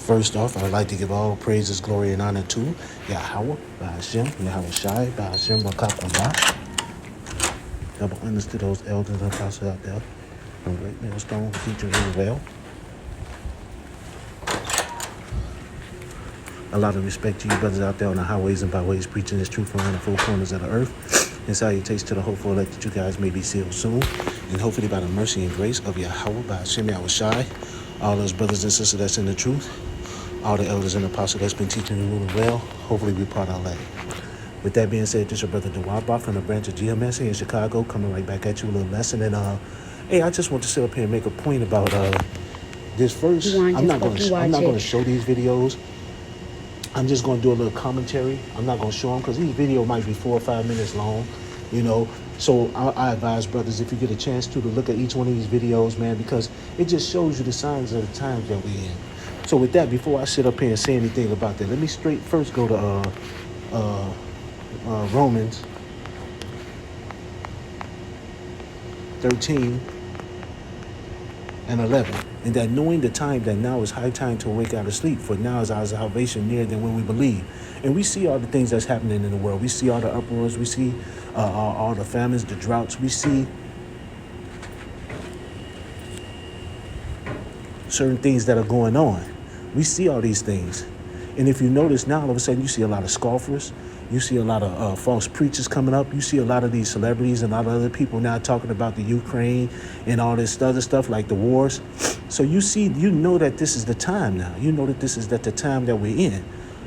First off, I'd like to give all praises, glory, and honor to Yahweh, Bahashem, Yahweh Shai, Bahashem, Wakakwah. Double honors to those elders and apostles out there from Great Millstone, teaching really well. A lot of respect to you brothers out there on the highways and byways, preaching this truth around the four corners of the earth. And salutations to the hopeful elect that you guys may be sealed soon. And hopefully by the mercy and grace of Yahweh, Bahashem, Yahweh Shai, all those brothers and sisters that's in the truth, all the elders and apostles that's been teaching the rule well, hopefully we part our land. With that being said, this is your brother Dawaba from the branch of GMS here in Chicago, coming right back at you with a little lesson. And hey, I just want to sit up here and make a point about this verse. I'm not going to show these videos. I'm just going to do a little commentary. I'm not going to show them because these videos might be 4 or 5 minutes long, you know. So I advise brothers, if you get a chance to look at each one of these videos, man, because it just shows you the signs of the times that we're in. So with that, before I sit up here and say anything about that, let me first go to Romans 13 and 11. And that knowing the time that now is high time to awake out of sleep, for now is our salvation nearer than when we believe. And we see all the things that's happening in the world. We see all the uproars. We see all the famines, the droughts. We see certain things that are going on. We see all these things. And if you notice now, all of a sudden you see a lot of scoffers. You see a lot of false preachers coming up. You see a lot of these celebrities and a lot of other people now talking about the Ukraine and all this other stuff like the wars. So you know that this is the time now. You know that this is the time that we're in.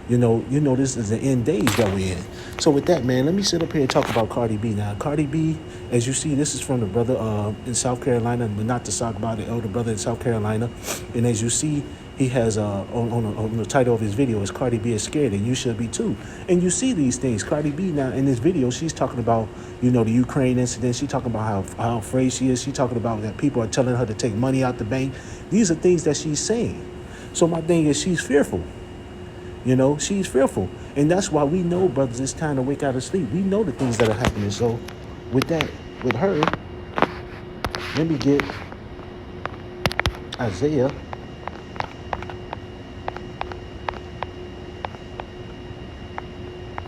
You know this is the end days that we're in. So with that, man, let me sit up here and talk about Cardi B now. Cardi B, as you see, this is from the brother in South Carolina, but not to talk about the elder brother in South Carolina. And as you see, he has on the title of his video is Cardi B is scared and you should be too. And you see these things. Cardi B now in this video, she's talking about, the Ukraine incident. She's talking about how afraid she is. She's talking about that people are telling her to take money out the bank. These are things that she's saying. So my thing is she's fearful. She's fearful. And that's why we know, brothers, it's time to wake out of sleep. We know the things that are happening. So with her, let me get Isaiah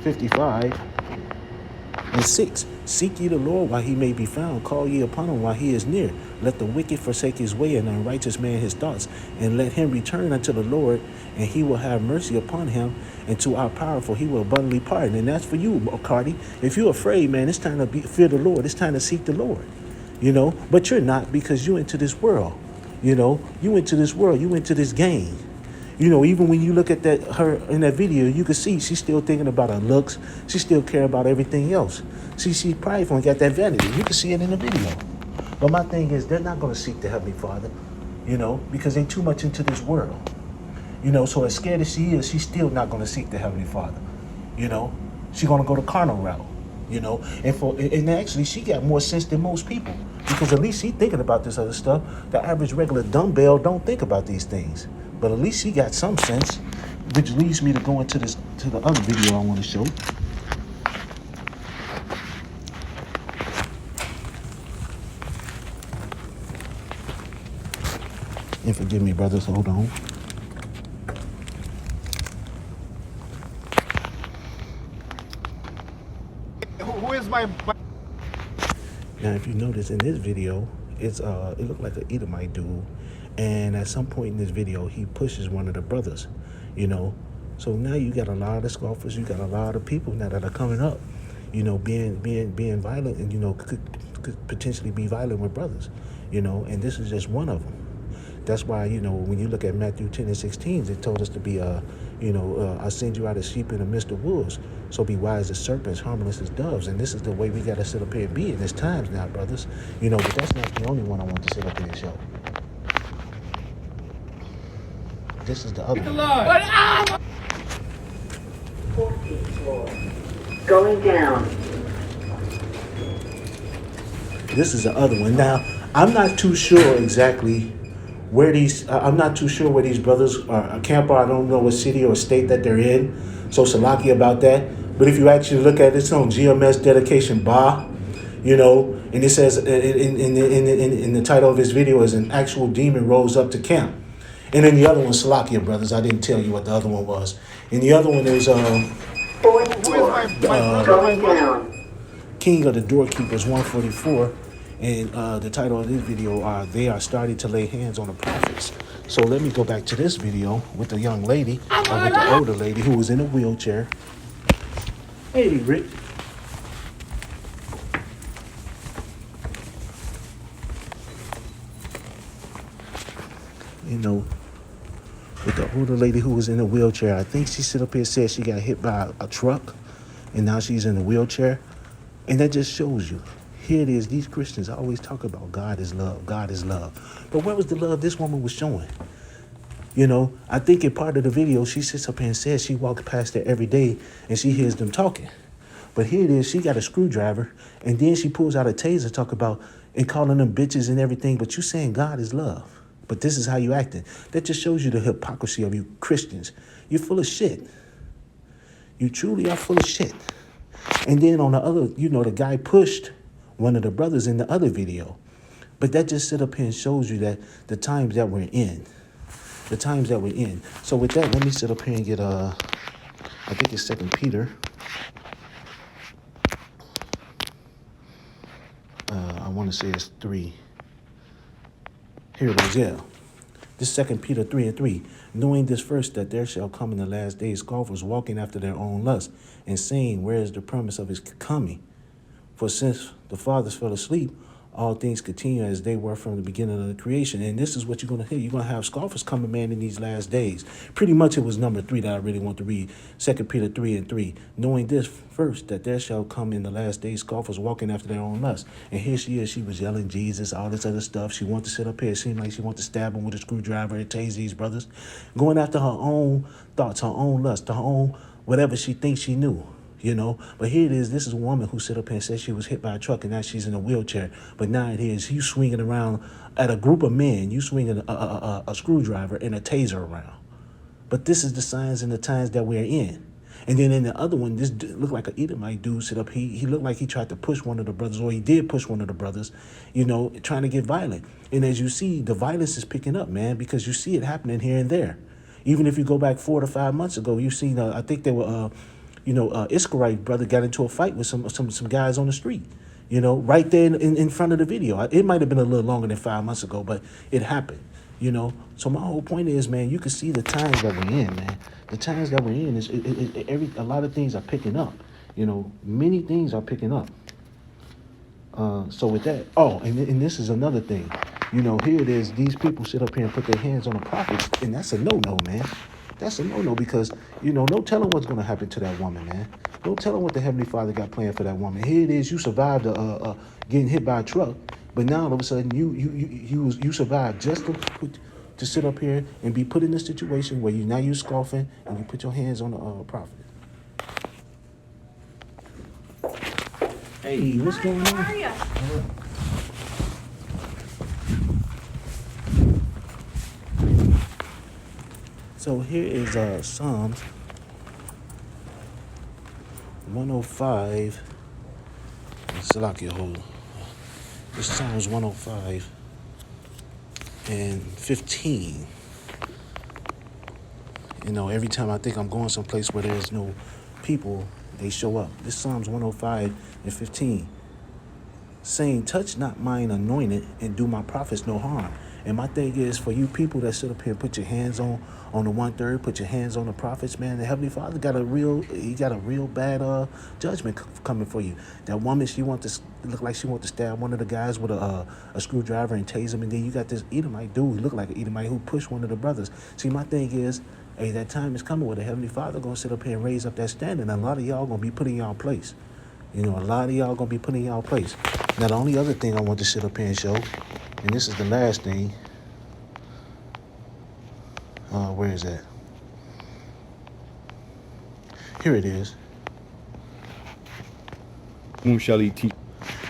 55 and 6. Seek ye the Lord while he may be found. Call ye upon him while he is near. Let the wicked forsake his way and the unrighteous man his thoughts. And let him return unto the Lord, and he will have mercy upon him. And to our powerful, he will abundantly pardon. And that's for you, Cardi. If you're afraid, man, it's time to fear the Lord. It's time to seek the Lord. But you're not, because you into this world. You into this world. You into this game. Even when you look at her in that video, you can see she's still thinking about her looks. She still care about everything else. See, she prideful got that vanity. You can see it in the video. But my thing is, they're not going to seek the Heavenly Father, because they're too much into this world. So as scared as she is, she's still not going to seek the Heavenly Father. She's going to go the carnal route. And actually, she got more sense than most people, because at least she's thinking about this other stuff. The average regular dumbbell don't think about these things. But at least she got some sense, which leads me to go into the other video I want to show. And forgive me, brothers, hold on. Who is my... Now, if you notice in this video, it looked like an Edomite dude. And at some point in this video, he pushes one of the brothers, So now you got a lot of scoffers. You got a lot of people now that are coming up, being violent and, could potentially be violent with brothers, and this is just one of them. That's why, when you look at Matthew 10 and 16, it told us to be, I send you out as sheep in the midst of wolves. So be wise as serpents, harmless as doves. And this is the way we got to sit up here and be in this times now, brothers. But that's not the only one I want to sit up here and show. This is the other one. Going down. This is the other one. Now, I'm not too sure exactly where these brothers are camp. I don't know what city or state that they're in. So Salaki about that. But if you actually look at it, it's on GMS dedication Ba, and it says in the title of this video is an actual demon rose up to camp. And then the other one, Salakia Brothers. I didn't tell you what the other one was. And the other one is Fourth Who is floor. my brother? My Going brother? down. King of the Doorkeepers 144. And the title of this video are They Are Starting to Lay Hands on the Prophets. So let me go back to this video with the young lady, or with the older lady who was in a wheelchair. Hey, Rick. You know, with the older lady who was in a wheelchair. I think she sit up here and said she got hit by a truck, and now she's in a wheelchair. And that just shows you. Here it is. These Christians always talk about God is love. God is love. But where was the love this woman was showing? You know, I think in part of the video, she sits up here and says she walks past there every day and she hears them talking. But here it is. She got a screwdriver, and then she pulls out a taser, talk about and calling them bitches and everything. But you saying God is love. But this is how you acting. That just shows you the hypocrisy of you Christians. You're full of shit. You truly are full of shit. And then on the other, you know, the guy pushed one of the brothers in the other video. But that just sit up here and shows you that the times that we're in. The times that we're in. So with that, let me sit up here and get I think it's 2 Peter. I want to say it's 3. Here it is, yeah. This 2 Peter 3:3. Knowing this first, that there shall come in the last days scoffers walking after their own lust, and saying, where is the promise of his coming? For since the fathers fell asleep, all things continue as they were from the beginning of the creation. And this is what you're going to hear. You're going to have scoffers coming, man, in these last days. Pretty much it was number 3 that I really want to read. 2 Peter 3:3. Knowing this first, that there shall come in the last days scoffers walking after their own lust. And here she is. She was yelling Jesus, all this other stuff. She wanted to sit up here. It seemed like she wanted to stab him with a screwdriver and tase these brothers. Going after her own thoughts, her own lust, her own whatever she thinks she knew. You know, but here it is. This is a woman who sit up here and said she was hit by a truck, and now she's in a wheelchair. But now it is you swinging around at a group of men. You swinging a screwdriver and a taser around. But this is the signs and the times that we're in. And then in the other one, this looked like an Edomite dude sit up. He looked like he tried to push one of the brothers, or he did push one of the brothers, you know, trying to get violent. And as you see, the violence is picking up, man, because you see it happening here and there. Even if you go back 4 to 5 months ago, you seen, I think they were, Iscarite brother got into a fight with some guys on the street, you know, right there in front of the video. It might have been a little longer than 5 months ago, but it happened, you know. So my whole point is, man, you can see the times that we're in, man. The times that we're in is a lot of things are picking up, you know. Many things are picking up. So with that, and this is another thing, you know. Here it is. These people sit up here and put their hands on the prophets, and that's a no-no, man. That's a no-no because, you know, no telling what's going to happen to that woman, man. No telling what the Heavenly Father got planned for that woman. Here it is. You survived getting hit by a truck, but now all of a sudden you survived just to sit up here and be put in a situation where you scoffing and you put your hands on the prophet. Hey, what's going on? How are you? So here is Psalms 105. Salakia, hold on. This is Psalms 105 and 15. You know, every time I think I'm going someplace where there's no people, they show up. This Psalms 105 and 15. Saying, touch not mine anointed and do my prophets no harm. And my thing is, for you people that sit up here and put your hands on the 1/3, put your hands on the prophets, man, the Heavenly Father got a real bad judgment coming for you. That woman, she look like she want to stab one of the guys with a screwdriver and tase him, and then you got this Edomite dude who look like an Edomite who pushed one of the brothers. See, my thing is, hey, that time is coming where the Heavenly Father gonna sit up here and raise up that standard, and a lot of y'all gonna be put in y'all place. You know, a lot of y'all gonna be put in y'all place. Now, the only other thing I want to sit up here and show, and this is the last thing. Where is that? Here it is. Whom shall he teach?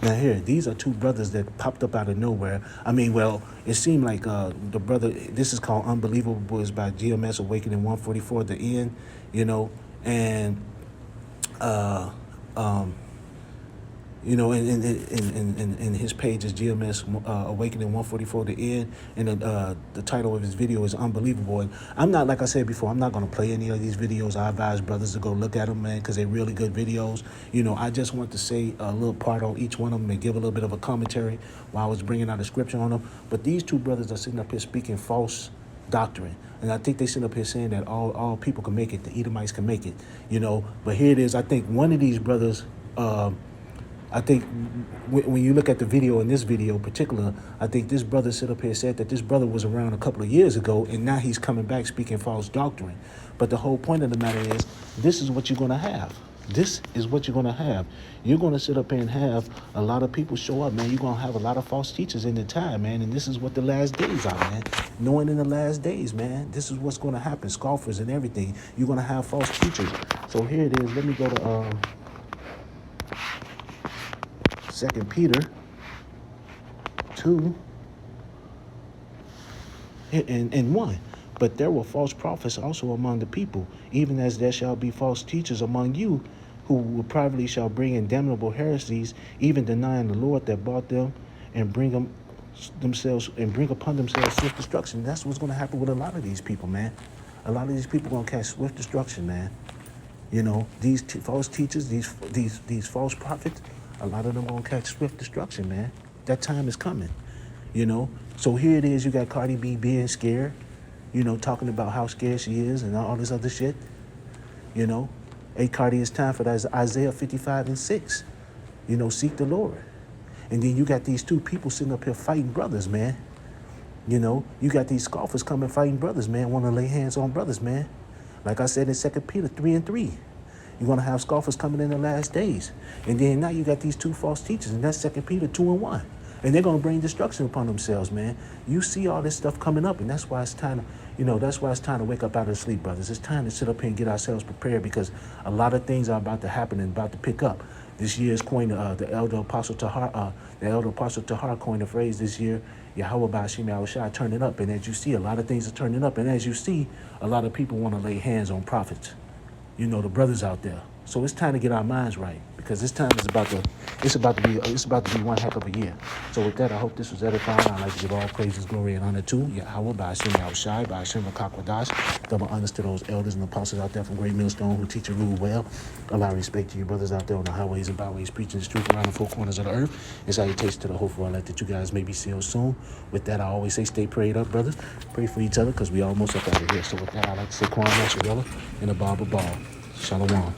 Now here, these are 2 brothers that popped up out of nowhere. I mean, well, it seemed like the brother, this is called Unbelievable Boys by GMS Awakening 144 at the end, you know, and You know, and his page is GMS Awakening 144 to End, and the title of his video is Unbelievable. And I'm not, like I said before, I'm not going to play any of these videos. I advise brothers to go look at them, man, because they're really good videos. You know, I just want to say a little part on each one of them and give a little bit of a commentary while I was bringing out a scripture on them. But these two brothers are sitting up here speaking false doctrine. And I think they sit up here saying that all people can make it, the Edomites can make it, you know. But here it is. I think one of these brothers, I think when you look at the video, in this video in particular, I think this brother sit up here said that this brother was around a couple of years ago, and now he's coming back speaking false doctrine. But the whole point of the matter is, this is what you're going to have. This is what you're going to have. You're going to sit up here and have a lot of people show up, man. You're going to have a lot of false teachers in the time, man. And this is what the last days are, man. Knowing in the last days, man, this is what's going to happen. Scoffers and everything. You're going to have false teachers. So here it is. Let me go to 2 Peter 2 and 1. But there were false prophets also among the people, even as there shall be false teachers among you, who privately shall bring in damnable heresies, even denying the Lord that bought them, and bring upon themselves swift destruction. That's what's going to happen with a lot of these people, man. A lot of these people are going to catch swift destruction, man. You know, these false teachers, these false prophets, a lot of them going to catch swift destruction, man. That time is coming, you know. So here it is. You got Cardi B being scared, you know, talking about how scared she is and all this other shit, you know. Hey, Cardi, it's time for that Isaiah 55 and 6. You know, seek the Lord. And then you got these two people sitting up here fighting brothers, man. You know, you got these scoffers coming fighting brothers, man, want to lay hands on brothers, man. Like I said in 2 Peter 3 and 3. You're going to have scoffers coming in the last days. And then now you got these two false teachers, and that's 2 Peter 2 and 1. And they're going to bring destruction upon themselves, man. You see all this stuff coming up, and that's why it's time to, you know, that's why it's time to wake up out of sleep, brothers. It's time to sit up here and get ourselves prepared, because a lot of things are about to happen and about to pick up. This year's coined, the elder apostle Tahar coined a phrase this year, Yahweh Ba'ashim Yahushua, turn it up. And as you see, a lot of things are turning up. And as you see, a lot of people want to lay hands on prophets. You know, the brothers out there. So it's time to get our minds right, because this time is about to be one heck of a year. So with that, I hope this was edifying. I'd like to give all praises, glory, and honor to Yahweh, Ba'ashim Yahushai, Ba'ashim Akakwadash. Double honors to those elders and apostles out there from Great Millstone who teach and rule well. Allow respect to you brothers out there on the highways and byways, preaching the truth around the four corners of the earth. And salutations to the hopeful elect that you guys may be sealed soon. With that, I always say stay prayed up, brothers. Pray for each other, because we almost up out of here. So with that, I'd like to say Kwame Nasharella and a Baba Ball. Shalom.